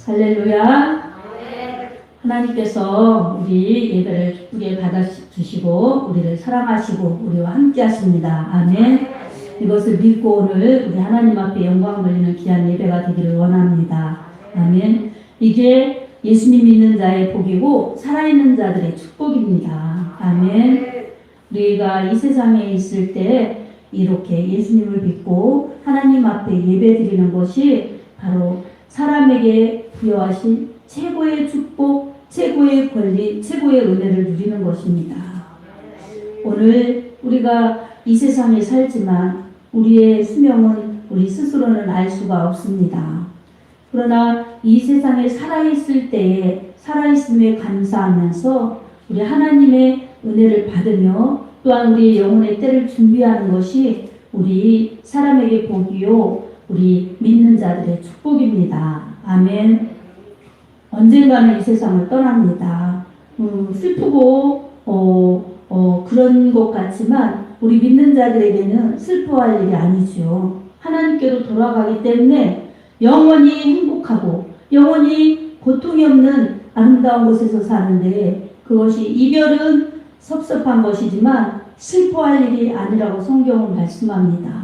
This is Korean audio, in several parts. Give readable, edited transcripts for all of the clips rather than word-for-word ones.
할렐루야. 하나님께서 우리 예배를 기쁘게 받아주시고 우리를 사랑하시고 우리와 함께 하십니다. 아멘. 이것을 믿고 오늘 우리 하나님 앞에 영광 돌리는 귀한 예배가 되기를 원합니다. 아멘. 이게 예수님 믿는 자의 복이고 살아있는 자들의 축복입니다. 아멘. 우리가 이 세상에 있을 때 이렇게 예수님을 믿고 하나님 앞에 예배드리는 것이 바로 사람에게 부여하신 최고의 축복, 최고의 권리, 최고의 은혜를 누리는 것입니다. 오늘 우리가 이 세상에 살지만 우리의 수명은 우리 스스로는 알 수가 없습니다. 그러나 이 세상에 살아있을 때에 살아있음에 감사하면서 우리 하나님의 은혜를 받으며 또한 우리의 영혼의 때를 준비하는 것이 우리 사람에게 복이요 우리 믿는 자들의 축복입니다. 아멘. 언젠가는 이 세상을 떠납니다. 슬프고 그런 것 같지만 우리 믿는 자들에게는 슬퍼할 일이 아니죠. 하나님께로 돌아가기 때문에 영원히 행복하고 영원히 고통이 없는 아름다운 곳에서 사는데 그것이 이별은 섭섭한 것이지만 슬퍼할 일이 아니라고 성경은 말씀합니다.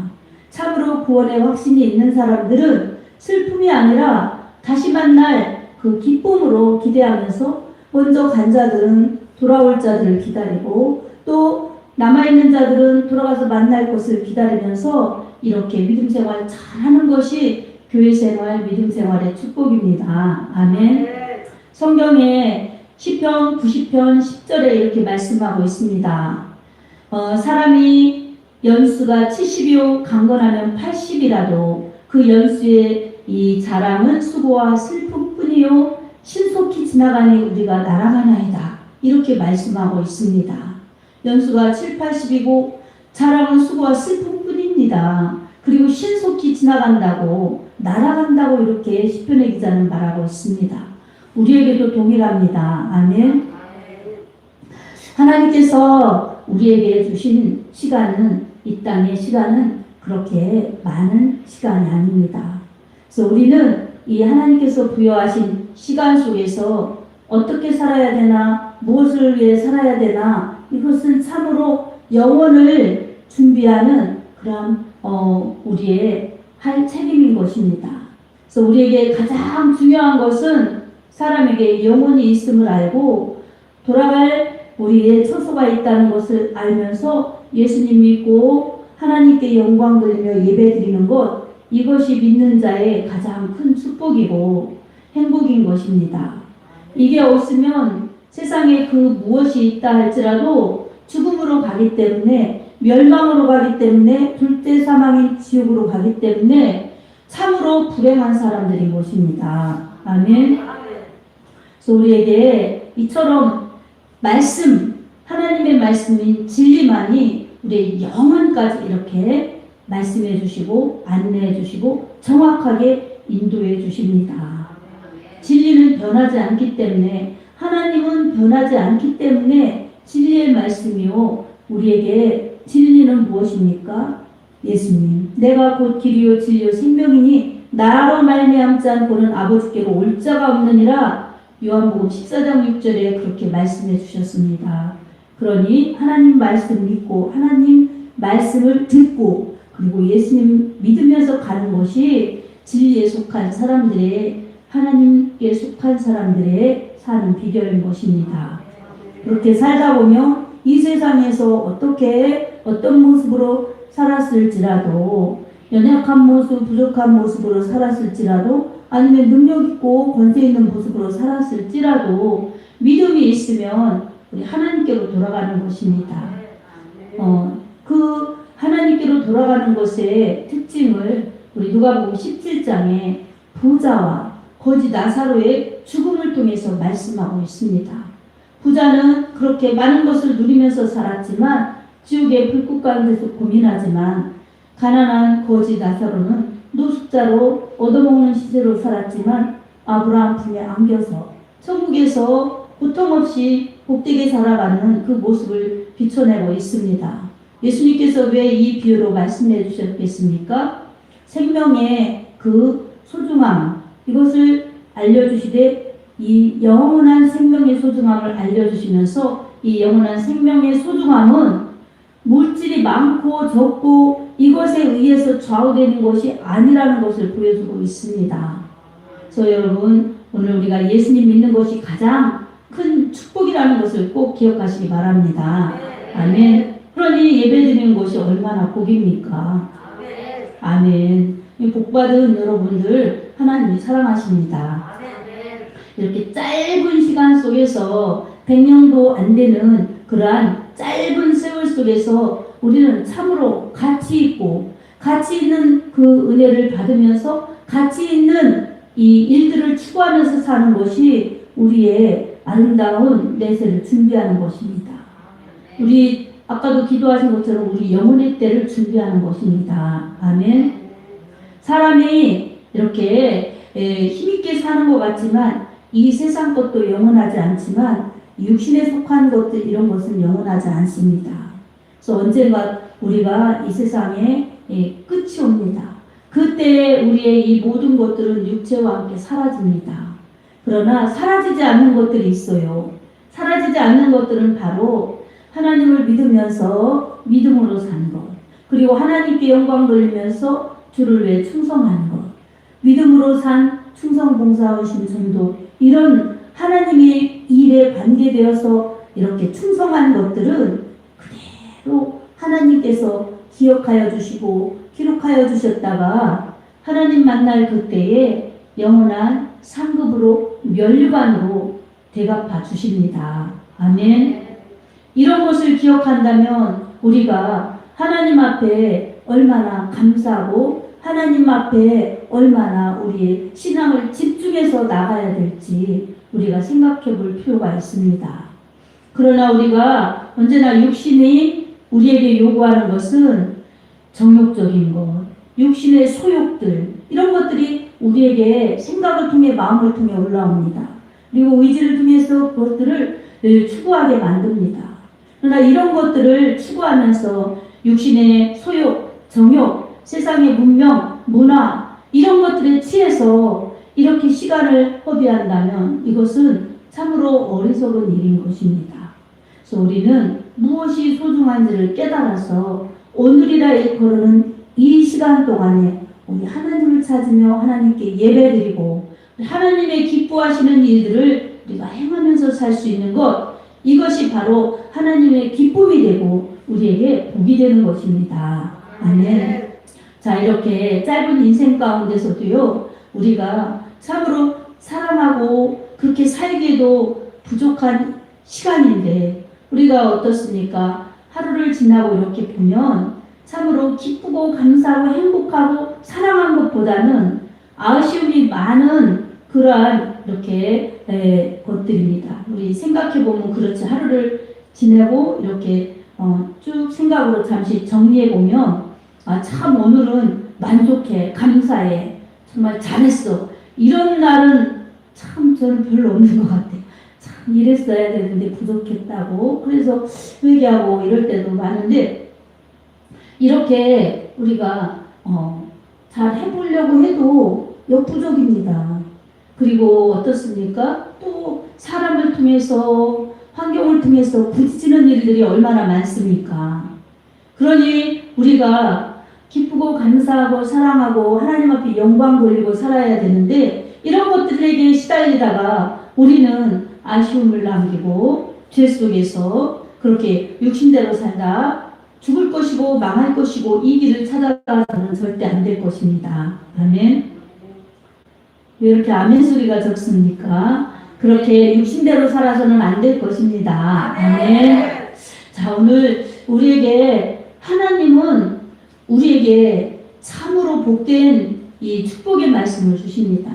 참으로 구원의 확신이 있는 사람들은 슬픔이 아니라 다시 만날 그 기쁨으로 기대하면서 먼저 간 자들은 돌아올 자들을 기다리고 또 남아있는 자들은 돌아가서 만날 것을 기다리면서 이렇게 믿음 생활 잘하는 것이 교회 생활, 믿음 생활의 축복입니다. 아멘. 성경에 시편 90편 10절에 이렇게 말씀하고 있습니다. 사람이 연수가 70이요 강건하면 80이라도 그 연수의 이 자랑은 수고와 슬픔뿐이요 신속히 지나가니 우리가 날아가나이다. 이렇게 말씀하고 있습니다. 연수가 7, 80이고 자랑은 수고와 슬픔뿐입니다. 그리고 신속히 지나간다고 날아간다고 이렇게 시편의 기자는 말하고 있습니다. 우리에게도 동일합니다. 아멘. 하나님께서 우리에게 주신 시간은 이 땅의 시간은 그렇게 많은 시간이 아닙니다. 그래서 우리는 이 하나님께서 부여하신 시간 속에서 어떻게 살아야 되나, 무엇을 위해 살아야 되나, 이것은 참으로 영혼을 준비하는 그런 우리의 할 책임인 것입니다. 그래서 우리에게 가장 중요한 것은 사람에게 영혼이 있음을 알고 돌아갈 우리의 처소가 있다는 것을 알면서 예수님 믿고 하나님께 영광 돌리며 예배드리는 것, 이것이 믿는 자의 가장 큰 축복이고 행복인 것입니다. 이게 없으면 세상에 그 무엇이 있다 할지라도 죽음으로 가기 때문에, 멸망으로 가기 때문에, 불때 사망인 지옥으로 가기 때문에 참으로 불행한 사람들인 것입니다. 아멘. 그래서 우리에게 이처럼 말씀, 하나님의 말씀인 진리만이 우리의 영혼까지 이렇게 말씀해 주시고 안내해 주시고 정확하게 인도해 주십니다. 진리는 변하지 않기 때문에, 하나님은 변하지 않기 때문에 진리의 말씀이요 우리에게 진리는 무엇입니까? 예수님, 내가 곧 길이요 진리요 생명이니 나로 말미암지 않고는 아버지께로 올 자가 없느니라. 요한복음 14장 6절에 그렇게 말씀해 주셨습니다. 그러니 하나님 말씀 믿고 하나님 말씀을 듣고 그리고 예수님 믿으면서 가는 것이 진리에 속한 사람들의, 하나님께 속한 사람들의 사는 비결인 것입니다. 그렇게 살다 보면 이 세상에서 어떻게 어떤 모습으로 살았을지라도, 연약한 모습, 부족한 모습으로 살았을지라도, 아니면 능력 있고 권세 있는 모습으로 살았을지라도 믿음이 있으면 우리 하나님께로 돌아가는 것입니다. 그 하나님께로 돌아가는 것의 특징을 우리 누가복음 17장에 부자와 거지 나사로의 죽음을 통해서 말씀하고 있습니다. 부자는 그렇게 많은 것을 누리면서 살았지만 지옥의 불꽃 가운데서 고민하지만, 가난한 거지 나사로는 노숙자로 얻어먹는 시세로 살았지만 아브라함 품에 안겨서 천국에서 고통 없이 복되게 살아가는 그 모습을 비춰내고 있습니다. 예수님께서 왜 이 비유로 말씀해 주셨겠습니까? 생명의 그 소중함, 이것을 알려주시되 이 영원한 생명의 소중함을 알려주시면서 이 영원한 생명의 소중함은 물질이 많고 적고 이것에 의해서 좌우되는 것이 아니라는 것을 보여주고 있습니다. 그래서 여러분 오늘 우리가 예수님 믿는 것이 가장 큰 축복이라는 것을 꼭 기억하시기 바랍니다. 아멘. 그러니 예배드리는 것이 얼마나 복입니까? 아멘. 복받은 여러분들 하나님이 사랑하십니다. 이렇게 짧은 시간 속에서 100년도 안 되는 그러한 짧은 세월 속에서 우리는 참으로 가치 있고 가치 있는 그 은혜를 받으면서 가치 있는 이 일들을 추구하면서 사는 것이 우리의 아름다운 내세를 준비하는 것입니다. 우리 아까도 기도하신 것처럼 우리 영혼의 때를 준비하는 것입니다. 아멘. 사람이 이렇게 힘있게 사는 것 같지만 이 세상 것도 영원하지 않지만 육신에 속한 것들 이런 것은 영원하지 않습니다. 그래서 언젠가 우리가 이 세상에 끝이 옵니다. 그때 우리의 이 모든 것들은 육체와 함께 사라집니다. 그러나 사라지지 않는 것들이 있어요. 사라지지 않는 것들은 바로 하나님을 믿으면서 믿음으로 사는 것, 그리고 하나님께 영광 돌리면서 주를 위해 충성하는 것, 믿음으로 산 충성, 봉사, 의심, 전도, 이런 하나님의 일에 관계되어서 이렇게 충성한 것들은 그대로 하나님께서 기억하여 주시고 기록하여 주셨다가 하나님 만날 그때에 영원한 상급으로 면류관으로 대갚아 주십니다. 아멘. 이런 것을 기억한다면 우리가 하나님 앞에 얼마나 감사하고 하나님 앞에 얼마나 우리의 신앙을 집중해서 나가야 될지 우리가 생각해 볼 필요가 있습니다. 그러나 우리가 언제나 육신이 우리에게 요구하는 것은 정욕적인 것, 육신의 소욕들, 이런 것들이 우리에게 생각을 통해 마음을 통해 올라옵니다. 그리고 의지를 통해서 그것들을 추구하게 만듭니다. 그러나 이런 것들을 추구하면서 육신의 소욕, 정욕, 세상의 문명, 문화 이런 것들에 취해서 이렇게 시간을 허비한다면 이것은 참으로 어리석은 일인 것입니다. 그래서 우리는 무엇이 소중한지를 깨달아서 오늘이라 일컬어는 이 시간 동안에 우리 하나님을 찾으며 하나님께 예배드리고 하나님의 기뻐하시는 일들을 우리가 행하면서 살 수 있는 것, 이것이 바로 하나님의 기쁨이 되고 우리에게 복이 되는 것입니다. 아멘. 자, 이렇게 짧은 인생 가운데서도요, 우리가 참으로 사랑하고 그렇게 살기에도 부족한 시간인데 우리가 어떻습니까? 하루를 지나고 이렇게 보면 참으로 기쁘고 감사하고 행복하고 사랑한 것보다는 아쉬움이 많은 그러한 이렇게 것들입니다. 우리 생각해 보면 그렇지. 하루를 지내고 이렇게 쭉 생각으로 잠시 정리해 보면 참 오늘은 만족해, 감사해, 정말 잘했어. 이런 날은 참 저는 별로 없는 것 같아요. 참 이랬어야 되는데 부족했다고 그래서 회개하고 이럴 때도 많은데 이렇게 우리가 잘 해보려고 해도 역부족입니다. 그리고 어떻습니까? 또 사람을 통해서 환경을 통해서 부딪히는 일들이 얼마나 많습니까? 그러니 우리가 기쁘고 감사하고 사랑하고 하나님 앞에 영광 돌리고 살아야 되는데 이런 것들에게 시달리다가 우리는 아쉬움을 남기고 죄 속에서 그렇게 육신대로 살다 죽을 것이고 망할 것이고 이 길을 찾아가서는 절대 안 될 것입니다. 아멘. 왜 이렇게 아멘 소리가 적습니까? 그렇게 육신대로 살아서는 안 될 것입니다. 아멘. 자, 오늘 우리에게 하나님은 우리에게 참으로 복된 이 축복의 말씀을 주십니다.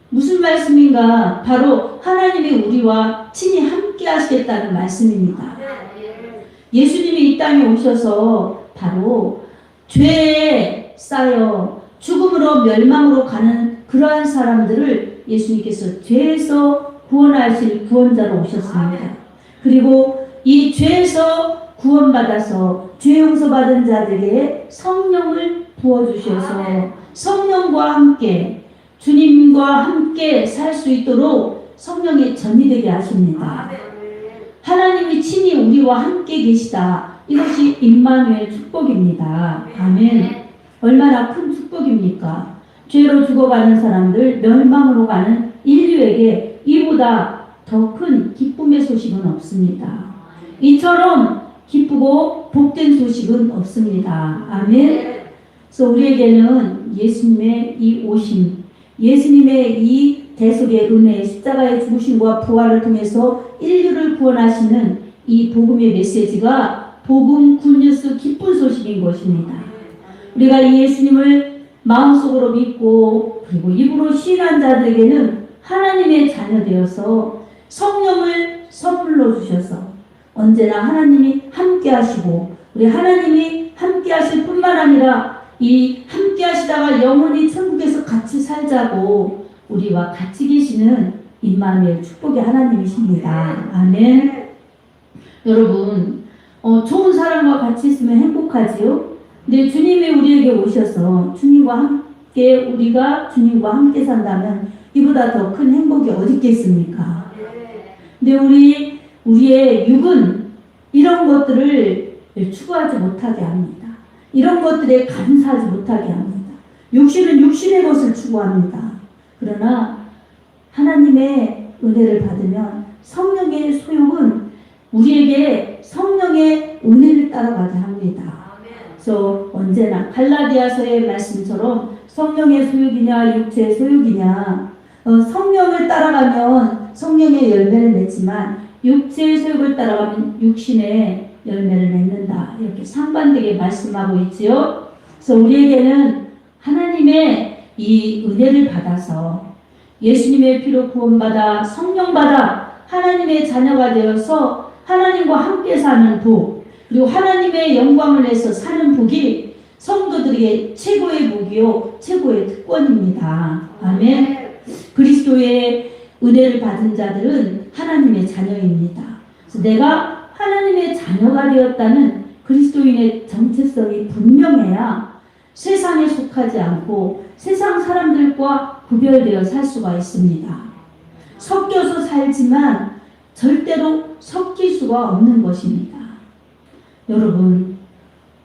무슨 말씀인가? 바로 하나님이 우리와 친히 함께 하시겠다는 말씀입니다. 예수님이 이 땅에 오셔서 바로 죄에 쌓여 죽음으로 멸망으로 가는 그러한 사람들을 예수님께서 죄에서 구원하실 구원자로 오셨습니다. 그리고 이 죄에서 구원받아서 죄 용서받은 자들에게 성령을 부어주셔서 성령과 함께 주님과 함께 살 수 있도록 성령의 전이 되게 하십니다. 하나님이 친히 우리와 함께 계시다. 이것이 임마누엘 축복입니다. 아멘. 얼마나 큰 축복입니까? 죄로 죽어가는 사람들, 멸망으로 가는 인류에게 이보다 더 큰 기쁨의 소식은 없습니다. 이처럼 기쁘고 복된 소식은 없습니다. 아멘. 그래서 우리에게는 예수님의 이 오심, 예수님의 이 대속의 은혜, 십자가의 죽으심과 부활을 통해서 인류를 구원하시는 이 복음의 메시지가 복음 굿뉴스 기쁜 소식인 것입니다. 우리가 이 예수님을 마음속으로 믿고 그리고 입으로 시인한 자들에게는 하나님의 자녀 되어서 성령을 선물로 주셔서 언제나 하나님이 함께 하시고 우리 하나님이 함께 하실 뿐만 아니라 이 함께 하시다가 영원히 천국에서 같이 살자고 우리와 같이 계시는 임마누엘 축복의 하나님이십니다. 아멘. 여러분, 좋은 사람과 같이 있으면 행복하지요? 근데 주님이 우리에게 오셔서 주님과 함께 우리가 주님과 함께 산다면 이보다 더 큰 행복이 어디 있겠습니까? 근데 우리의 육은 이런 것들을 추구하지 못하게 합니다. 이런 것들에 감사하지 못하게 합니다. 육신은 육신의 것을 추구합니다. 그러나 하나님의 은혜를 받으면 성령의 소욕은 우리에게 성령의 은혜를 따라가게 합니다. 그래서 언제나 갈라디아서의 말씀처럼 성령의 소욕이냐 육체의 소욕이냐, 성령을 따라가면 성령의 열매를 맺지만 육체의 소욕을 따라가면 육신의 열매를 맺는다. 이렇게 상반되게 말씀하고 있지요. 그래서 우리에게는 하나님의 이 은혜를 받아서 예수님의 피로 구원받아 성령받아 하나님의 자녀가 되어서 하나님과 함께 사는 복, 그리고 하나님의 영광을 내서 사는 복이 성도들에게 최고의 복이요 최고의 특권입니다. 아멘. 그리스도의 은혜를 받은 자들은 하나님의 자녀입니다. 그래서 내가 하나님의 자녀가 되었다는 그리스도인의 정체성이 분명해야 세상에 속하지 않고 세상 사람들과 구별되어 살 수가 있습니다. 섞여서 살지만 절대로 섞일 수가 없는 것입니다. 여러분,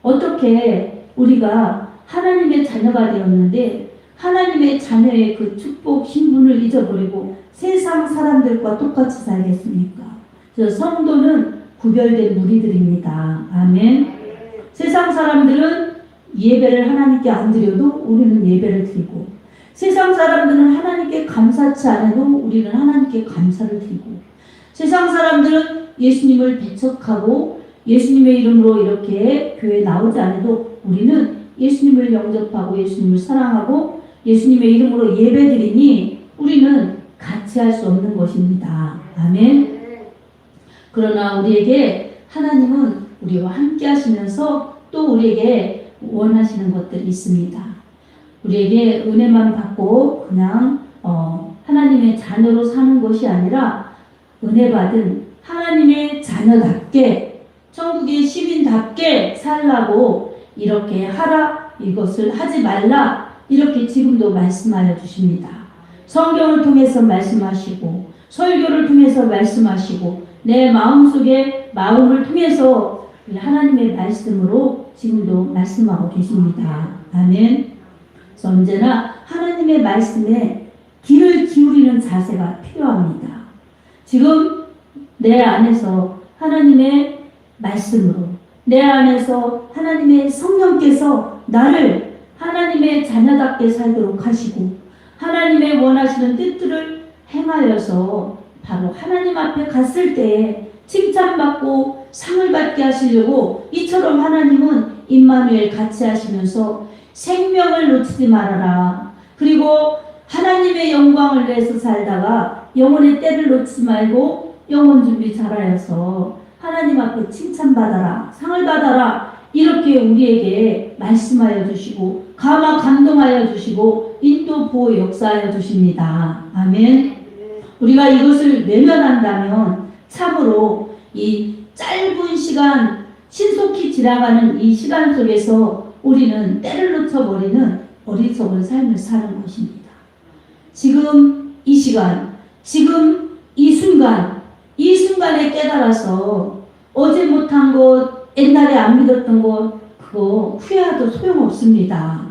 어떻게 우리가 하나님의 자녀가 되었는데 하나님의 자녀의 그 축복 신분을 잊어버리고 세상 사람들과 똑같이 살겠습니까? 성도는 구별된 무리들입니다. 아멘. 세상 사람들은 예배를 하나님께 안 드려도 우리는 예배를 드리고, 세상 사람들은 하나님께 감사치 않아도 우리는 하나님께 감사를 드리고, 세상 사람들은 예수님을 배척하고 예수님의 이름으로 이렇게 교회에 나오지 않아도 우리는 예수님을 영접하고 예수님을 사랑하고 예수님의 이름으로 예배드리니 우리는 같이 할 수 없는 것입니다. 아멘. 그러나 우리에게 하나님은 우리와 함께 하시면서 또 우리에게 원하시는 것들이 있습니다. 우리에게 은혜만 받고 그냥 하나님의 자녀로 사는 것이 아니라 은혜 받은 하나님의 자녀답게 천국의 시민답게 살라고 이렇게 하라, 이것을 하지 말라, 이렇게 지금도 말씀하여 주십니다. 성경을 통해서 말씀하시고 설교를 통해서 말씀하시고 내 마음속에 마음을 통해서 하나님의 말씀으로 지금도 말씀하고 계십니다. 아멘. 그래서 언제나 하나님의 말씀에 귀를 기울이는 자세가 필요합니다. 지금 내 안에서 하나님의 말씀으로, 내 안에서 하나님의 성령께서 나를 하나님의 자녀답게 살도록 하시고 하나님의 원하시는 뜻들을 행하여서 바로 하나님 앞에 갔을 때에 칭찬받고 상을 받게 하시려고 이처럼 하나님은 임마누엘 같이 하시면서 생명을 놓치지 말아라. 그리고 하나님의 영광을 내서 살다가 영혼의 때를 놓치지 말고 영혼 준비 잘하여서 하나님 앞에 칭찬받아라, 상을 받아라, 이렇게 우리에게 말씀하여 주시고 감화 감동하여 주시고 인도 보호 역사하여 주십니다. 아멘. 우리가 이것을 외면한다면 참으로 이 짧은 시간, 신속히 지나가는 이 시간 속에서 우리는 때를 놓쳐버리는 어리석은 삶을 사는 것입니다. 지금 이 시간, 지금 이 순간, 이 순간에 깨달아서 어제 못한 것, 옛날에 안 믿었던 것, 그거 후회해도 소용없습니다.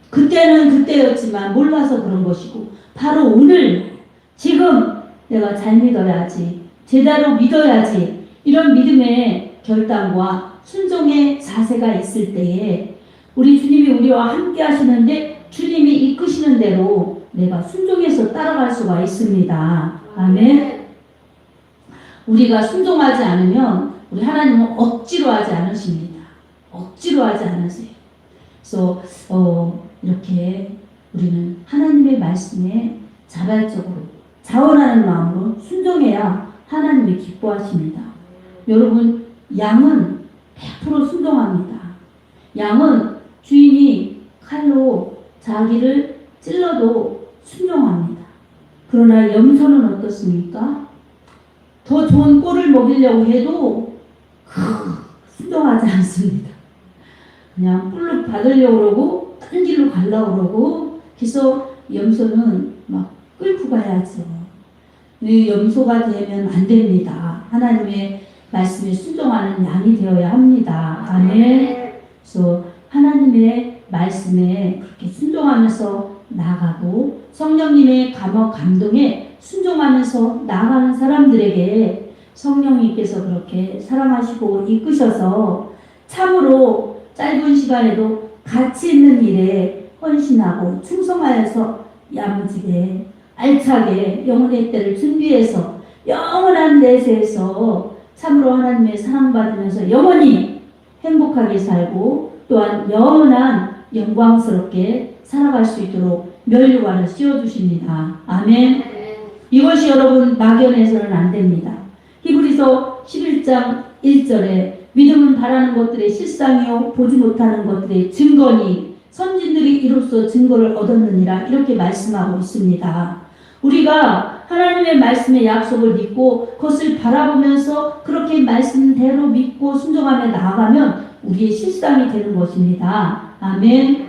그때는 그때였지만 몰라서 그런 것이고, 바로 오늘, 지금 내가 잘 믿어야지, 제대로 믿어야지, 이런 믿음의 결단과 순종의 자세가 있을 때에 우리 주님이 우리와 함께 하시는데 주님이 이끄시는 대로 내가 순종해서 따라갈 수가 있습니다. 아멘. 우리가 순종하지 않으면 우리 하나님은 억지로 하지 않으십니다. 억지로 하지 않으세요. 그래서 이렇게 우리는 하나님의 말씀에 자발적으로 자원하는 마음으로 순종해야 하나님이 기뻐하십니다. 여러분, 양은 100% 순종합니다. 양은 주인이 칼로 자기를 찔러도 순종합니다. 그러나 염소는 어떻습니까? 더 좋은 꼴을 먹이려고 해도 순종하지 않습니다. 그냥 뿔로 받으려고 그러고 딴 길로 가려고 그러고, 그래서 염소는 막 끌고 가야죠. 염소가 되면 안 됩니다. 하나님의 말씀에 순종하는 양이 되어야 합니다. 아멘. 그래서 하나님의 말씀에 그렇게 순종하면서 나아가고 성령님의 감동에 순종하면서 나아가는 사람들에게 성령님께서 그렇게 사랑하시고 이끄셔서 참으로 짧은 시간에도 가치 있는 일에 헌신하고 충성하여서 야무지게 알차게 영혼의 때를 준비해서 영원한 내세에서 참으로 하나님의 사랑받으면서 영원히 행복하게 살고 또한 영원한 영광스럽게 살아갈 수 있도록 면류관을 씌워주십니다. 아멘. 이것이 여러분 막연해서는 안 됩니다. 히브리서 11장 1절에 믿음은 바라는 것들의 실상이요 보지 못하는 것들의 증거니 선진들이 이로써 증거를 얻었느니라, 이렇게 말씀하고 있습니다. 우리가 하나님의 말씀의 약속을 믿고 그것을 바라보면서 그렇게 말씀대로 믿고 순종하며 나아가면 우리의 실상이 되는 것입니다. 아멘.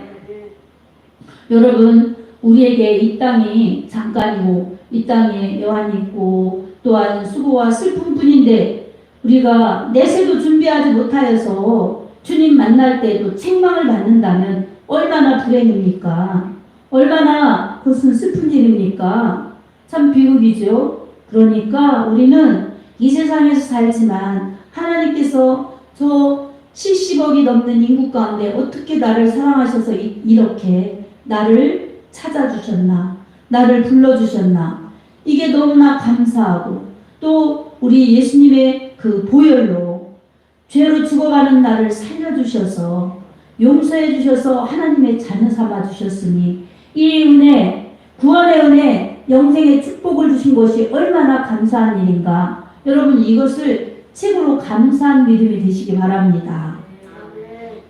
여러분, 우리에게 이 땅이 잠깐이고 이 땅에 여한이 있고 또한 수고와 슬픔뿐인데 우리가 내세도 준비하지 못하여서 주님 만날 때에도 책망을 받는다면 얼마나 불행입니까? 얼마나 그것은 슬픈 일입니까? 참 비극이죠. 그러니까 우리는 이 세상에서 살지만 하나님께서 저 70억이 넘는 인구 가운데 어떻게 나를 사랑하셔서 이렇게 나를 찾아주셨나, 나를 불러주셨나, 이게 너무나 감사하고, 또 우리 예수님의 그 보혈로 죄로 죽어가는 나를 살려주셔서 용서해 주셔서 하나님의 자녀 삼아 주셨으니 이 은혜, 구원의 은혜, 영생의 축복을 주신 것이 얼마나 감사한 일인가. 여러분, 이것을 책으로 감사한 믿음이 되시기 바랍니다.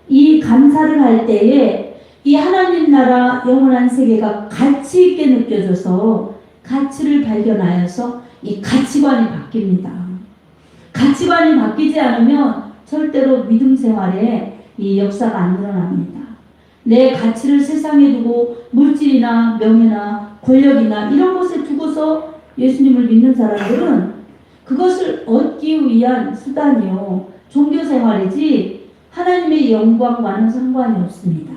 이 감사를 할 때에 이 하나님 나라 영원한 세계가 가치 있게 느껴져서 가치를 발견하여서 이 가치관이 바뀝니다. 가치관이 바뀌지 않으면 절대로 믿음 생활에 이 역사가 안 일어납니다. 내 가치를 세상에 두고 물질이나 명예나 권력이나 이런 것에 두고서 예수님을 믿는 사람들은 그것을 얻기 위한 수단이요, 종교생활이지 하나님의 영광과는 상관이 없습니다.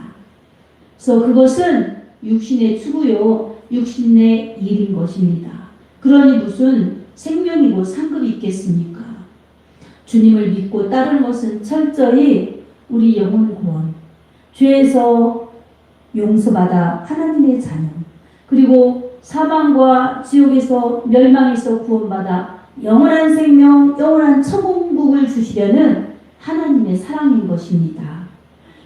그래서 그것은 육신의 추구요, 육신의 일인 것입니다. 그러니 무슨 생명이고 상급이 있겠습니까? 주님을 믿고 따르는 것은 철저히 우리 영혼 구원, 죄에서 용서받아 하나님의 자녀, 그리고 사망과 지옥에서 멸망에서 구원받아 영원한 생명, 영원한 천국을 주시려는 하나님의 사랑인 것입니다.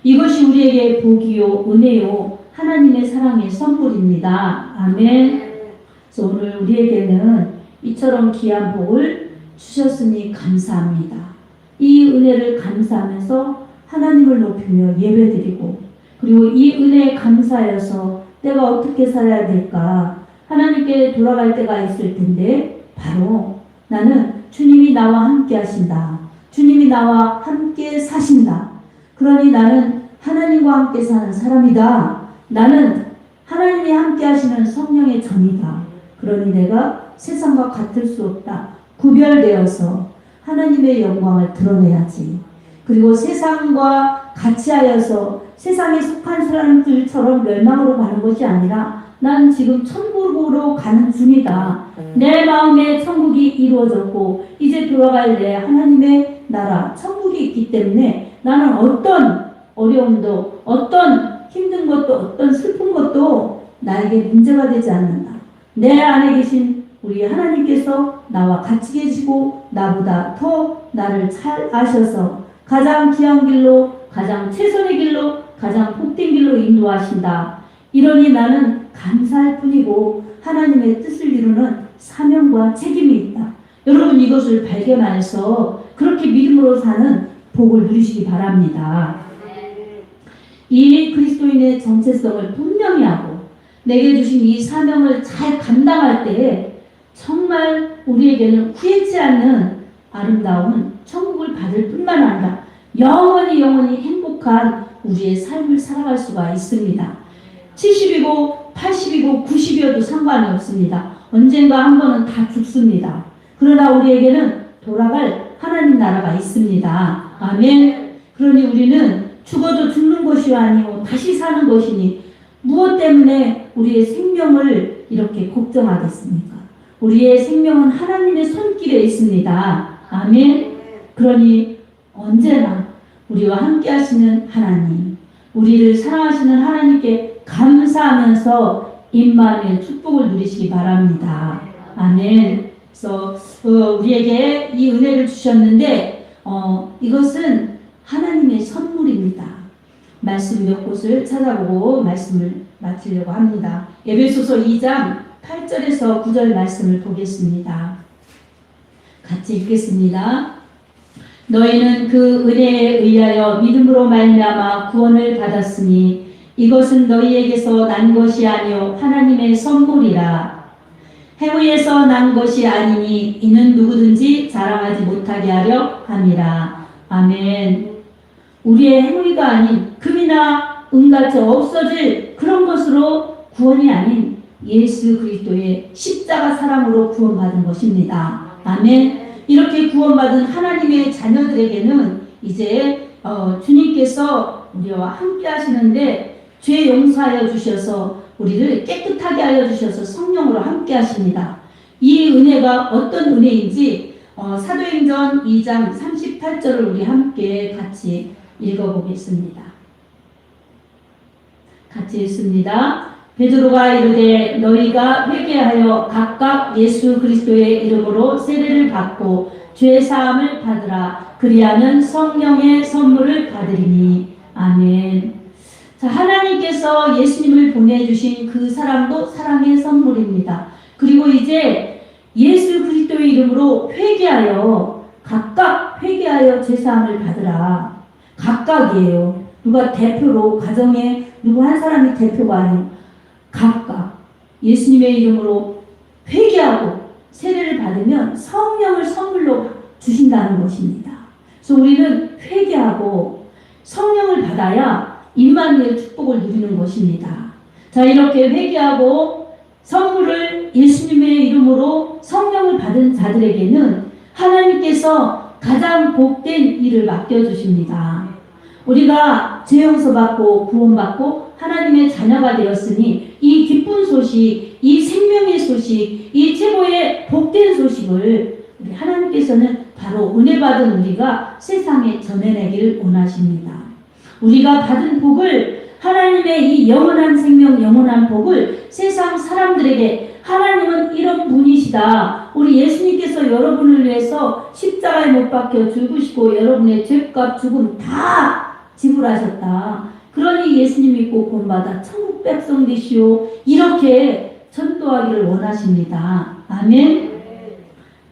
이것이 우리에게 복이요, 은혜요, 하나님의 사랑의 선물입니다. 아멘. 그래서 오늘 우리에게는 이처럼 귀한 복을 주셨으니 감사합니다. 이 은혜를 감사하면서 하나님을 높이며 예배드리고, 그리고 이 은혜에 감사하여서 내가 어떻게 살아야 될까? 하나님께 돌아갈 때가 있을 텐데 바로 나는 주님이 나와 함께 하신다. 주님이 나와 함께 사신다. 그러니 나는 하나님과 함께 사는 사람이다. 나는 하나님이 함께 하시는 성령의 전이다. 그러니 내가 세상과 같을 수 없다. 구별되어서 하나님의 영광을 드러내야지. 그리고 세상과 같이 하여서 세상에 속한 사람들처럼 멸망으로 가는 것이 아니라 나는 지금 천국으로 가는 중이다. 내 마음에 천국이 이루어졌고 이제 돌아갈 내 하나님의 나라 천국이 있기 때문에 나는 어떤 어려움도 어떤 힘든 것도 어떤 슬픈 것도 나에게 문제가 되지 않는다. 내 안에 계신 우리 하나님께서 나와 같이 계시고 나보다 더 나를 잘 아셔서 가장 귀한 길로 가장 최선의 길로 가장 복된 길로 인도하신다. 이러니 나는 감사할 뿐이고 하나님의 뜻을 이루는 사명과 책임이 있다. 여러분 이것을 발견해서 그렇게 믿음으로 사는 복을 누리시기 바랍니다. 이 그리스도인의 정체성을 분명히 하고 내게 주신 이 사명을 잘 감당할 때 정말 우리에게는 후회치 않는 아름다운 천국을 받을 뿐만 아니라 영원히 행복한 우리의 삶을 살아갈 수가 있습니다. 70이고 80이고 90이어도 상관이 없습니다. 언젠가 한 번은 다 죽습니다. 그러나 우리에게는 돌아갈 하나님 나라가 있습니다. 아멘. 그러니 우리는 죽어도 죽는 것이 아니고 다시 사는 것이니 무엇 때문에 우리의 생명을 이렇게 걱정하겠습니까? 우리의 생명은 하나님의 손길에 있습니다. 아멘. 그러니 언제나 우리와 함께 하시는 하나님, 우리를 사랑하시는 하나님께 감사하면서 임마누엘 축복을 누리시기 바랍니다. 아멘. 그래서 우리에게 이 은혜를 주셨는데 이것은 하나님의 선물입니다. 말씀 몇 곳을 찾아보고 말씀을 마치려고 합니다. 에베소서 2장 8절에서 9절 말씀을 보겠습니다. 같이 읽겠습니다. 너희는 그 은혜에 의하여 믿음으로 말미암아 구원을 받았으니 이것은 너희에게서 난 것이 아니요 하나님의 선물이라. 행위에서 난 것이 아니니 이는 누구든지 자랑하지 못하게 하려 함이라. 아멘. 우리의 행위가 아닌 금이나 은같이 없어질 그런 것으로 구원이 아닌 예수 그리스도의 십자가 사랑으로 구원받은 것입니다. 아멘. 이렇게 구원받은 하나님의 자녀들에게는 이제 주님께서 우리와 함께 하시는데 죄 용서하여 주셔서 우리를 깨끗하게 하여 주셔서 성령으로 함께 하십니다. 이 은혜가 어떤 은혜인지 사도행전 2장 38절을 우리 함께 같이 읽어보겠습니다. 같이 읽습니다. 베드로가 이르되 너희가 회개하여 각각 예수 그리스도의 이름으로 세례를 받고 죄 사함을 받으라. 그리하면 성령의 선물을 받으리니. 아멘. 자, 하나님께서 예수님을 보내주신 그 사랑도 사랑의 선물입니다. 그리고 이제 예수 그리스도의 이름으로 회개하여 각각 회개하여 죄 사함을 받으라. 각각이에요. 누가 대표로 가정에 누구 한 사람이 대표가 아니고 각각 예수님의 이름으로 회개하고 세례를 받으면 성령을 선물로 주신다는 것입니다. 그래서 우리는 회개하고 성령을 받아야 임마누엘 축복을 누리는 것입니다. 자, 이렇게 회개하고 선물을 예수님의 이름으로 성령을 받은 자들에게는 하나님께서 가장 복된 일을 맡겨주십니다. 우리가 죄 용서받고 구원받고 하나님의 자녀가 되었으니 이 기쁜 소식, 이 생명의 소식, 이 최고의 복된 소식을 우리 하나님께서는 바로 은혜 받은 우리가 세상에 전해내기를 원하십니다. 우리가 받은 복을 하나님의 이 영원한 생명, 영원한 복을 세상 사람들에게 하나님은 이런 분이시다. 우리 예수님께서 여러분을 위해서 십자가에 못 박혀 죽으시고 여러분의 죄값 죽음 다 지불하셨다. 그러니 예수님 믿고 구원받아 천국 백성 되시오. 이렇게 전도하기를 원하십니다. 아멘.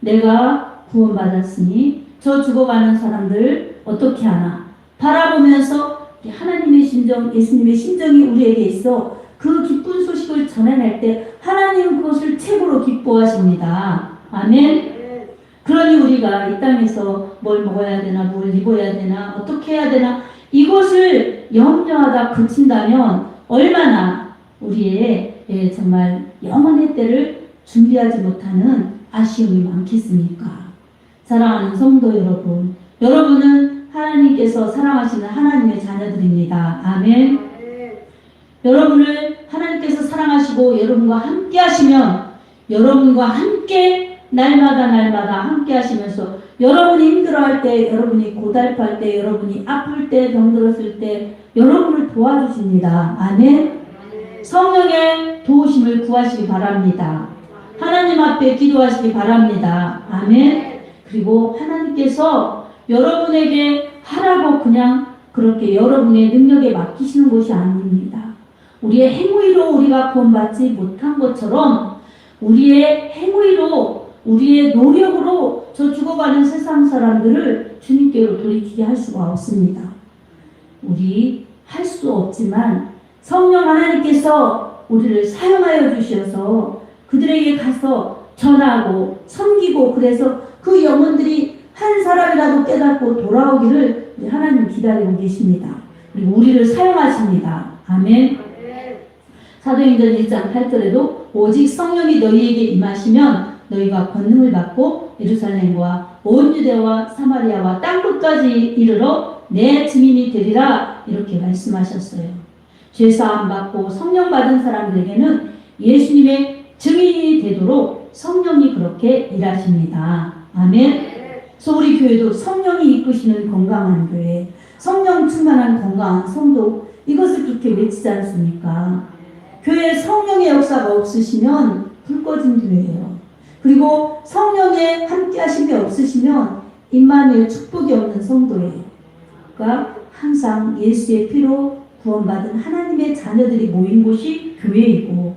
내가 구원받았으니 저 죽어가는 사람들 어떻게 하나 바라보면서 하나님의 심정, 예수님의 심정이 우리에게 있어 그 기쁜 소식을 전해낼 때 하나님은 그것을 최고로 기뻐하십니다. 아멘. 그러니 우리가 이 땅에서 뭘 먹어야 되나, 뭘 입어야 되나, 어떻게 해야 되나 이것을 염려하다 그친다면 얼마나 우리의 정말 영원의 때를 준비하지 못하는 아쉬움이 많겠습니까? 사랑하는 성도 여러분, 여러분은 하나님께서 사랑하시는 하나님의 자녀들입니다. 아멘. 여러분을 하나님께서 사랑하시고 여러분과 함께 하시면, 여러분과 함께 날마다 함께 하시면서 여러분이 힘들어할 때, 여러분이 고달플할 때, 여러분이 아플 때, 병들었을 때 여러분을 도와주십니다. 아멘. 성령의 도우심을 구하시기 바랍니다. 하나님 앞에 기도하시기 바랍니다. 아멘. 그리고 하나님께서 여러분에게 하라고 그냥 그렇게 여러분의 능력에 맡기시는 것이 아닙니다. 우리의 행위로 우리가 구원받지 못한 것처럼 우리의 행위로, 우리의 노력으로 저 죽어가는 세상 사람들을 주님께로 돌이키게 할 수가 없습니다. 우리 할 수 없지만 성령 하나님께서 우리를 사용하여 주셔서 그들에게 가서 전하고 섬기고, 그래서 그 영혼들이 한 사람이라도 깨닫고 돌아오기를 우리 하나님 기다리고 계십니다. 그리고 우리를 사용하십니다. 아멘. 사도행전 1장 8절에도 오직 성령이 너희에게 임하시면 너희가 권능을 받고 예루살렘과 온 유대와 사마리아와 땅끝까지 이르러 내 증인이 되리라, 이렇게 말씀하셨어요. 죄사함 받고 성령 받은 사람들에게는 예수님의 증인이 되도록 성령이 그렇게 일하십니다. 아멘. 그래서 우리 교회도 성령이 이끄시는 건강한 교회, 성령 충만한 건강한 성도, 이것을 그렇게 외치지 않습니까? 교회에 성령의 역사가 없으시면 불 꺼진 교회예요. 그리고 성령의 함께 하심이 없으시면 임마누엘 축복이 없는 성도예요. 그러니까 항상 예수의 피로 구원받은 하나님의 자녀들이 모인 곳이 교회이고,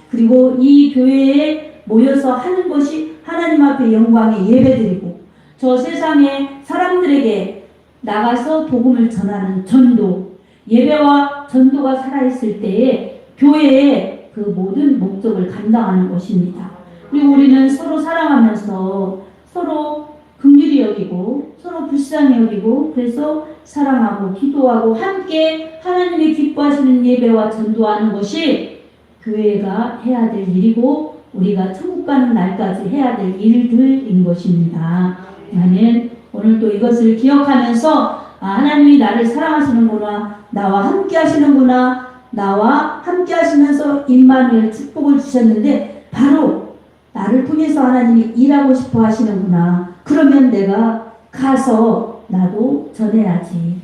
그리고 이 교회에 모여서 하는 것이 하나님 앞에 영광의 예배드리고, 저 세상의 사람들에게 나가서 복음을 전하는 전도, 예배와 전도가 살아있을 때에 교회의 그 모든 목적을 감당하는 것입니다. 그리고 우리는 서로 사랑하면서 서로 긍휼히 여기고 서로 불쌍히 여기고, 그래서 사랑하고 기도하고 함께 하나님이 기뻐하시는 예배와 전도하는 것이 교회가 해야 될 일이고 우리가 천국 가는 날까지 해야 될 일들인 것입니다. 아멘. 오늘도 이것을 기억하면서 하나님이 나를 사랑하시는구나, 나와 함께 하시는구나, 나와 함께 하시면서 임마누엘 축복을 주셨는데 바로 나를 통해서 하나님이 일하고 싶어 하시는구나. 그러면 내가 가서 나도 전해야지.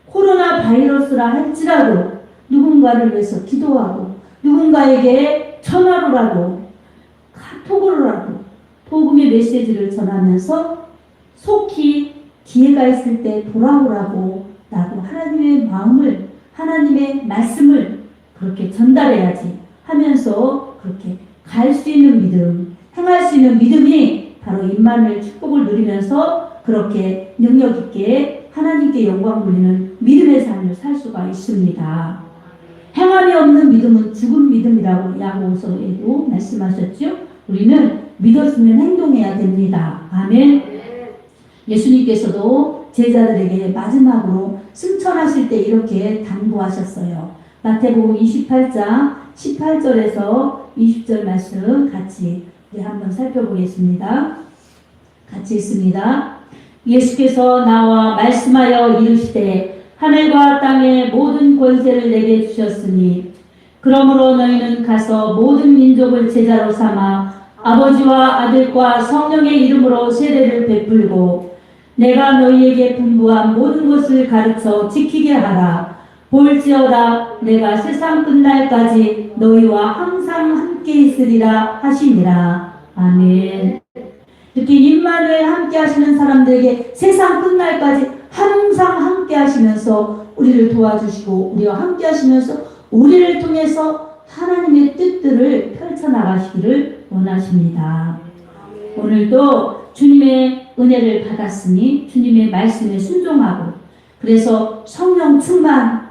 코로나 바이러스라 할지라도 누군가를 위해서 기도하고 누군가에게 전화로라도 카톡으로라도 복음의 메시지를 전하면서 속히 기회가 있을 때 돌아오라고 나도 하나님의 마음을, 하나님의 말씀을 그렇게 전달해야지 하면서 그렇게 갈 수 있는 믿음, 행할 수 있는 믿음이 바로 임마누엘 축복을 누리면서 그렇게 능력 있게 하나님께 영광 돌리는 믿음의 삶을 살 수가 있습니다. 행함이 없는 믿음은 죽은 믿음이라고 야고보서에도 말씀하셨죠. 우리는 믿었으면 행동해야 됩니다. 아멘. 예수님께서도 제자들에게 마지막으로 승천하실 때 이렇게 당부하셨어요. 마태복음 28장 18절에서 20절 말씀 같이 한번 살펴보겠습니다. 같이 읽습니다. 예수께서 나와 말씀하여 이르시되 하늘과 땅의 모든 권세를 내게 주셨으니 그러므로 너희는 가서 모든 민족을 제자로 삼아 아버지와 아들과 성령의 이름으로 세례를 베풀고 내가 너희에게 분부한 모든 것을 가르쳐 지키게 하라. 볼지어다 내가 세상 끝날까지 너희와 항상 함께 있으리라 하시니라. 아멘. 이렇게 임마누엘 함께 하시는 사람들에게 세상 끝날까지 항상 함께 하시면서 우리를 도와주시고 우리와 함께 하시면서 우리를 통해서 하나님의 뜻들을 펼쳐나가시기를 원하십니다. 오늘도 주님의 은혜를 받았으니 주님의 말씀에 순종하고, 그래서 성령 충만,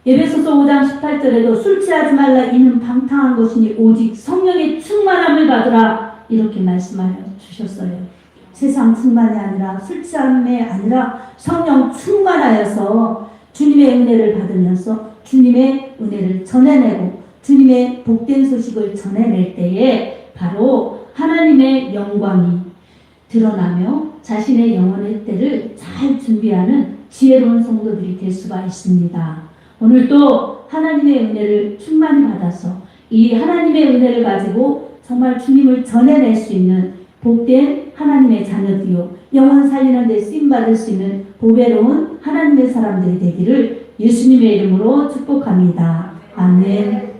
에베소서 5장 18절에도 술 취하지 말라 이는 방탕한 것이니 오직 성령의 충만함을 받으라, 이렇게 말씀하여 주셨어요. 세상 충만이 아니라 술 취함이 아니라 성령 충만하여서 주님의 은혜를 받으면서 주님의 은혜를 전해내고 주님의 복된 소식을 전해낼 때에 바로 하나님의 영광이 드러나며 자신의 영혼의 때를 잘 준비하는 지혜로운 성도들이 될 수가 있습니다. 오늘도 하나님의 은혜를 충만히 받아서 이 하나님의 은혜를 가지고 정말 주님을 전해낼 수 있는 복된 하나님의 자녀들이요 영혼 살리는 데 쓰임받을 수 있는 보배로운 하나님의 사람들이 되기를 예수님의 이름으로 축복합니다. 아멘.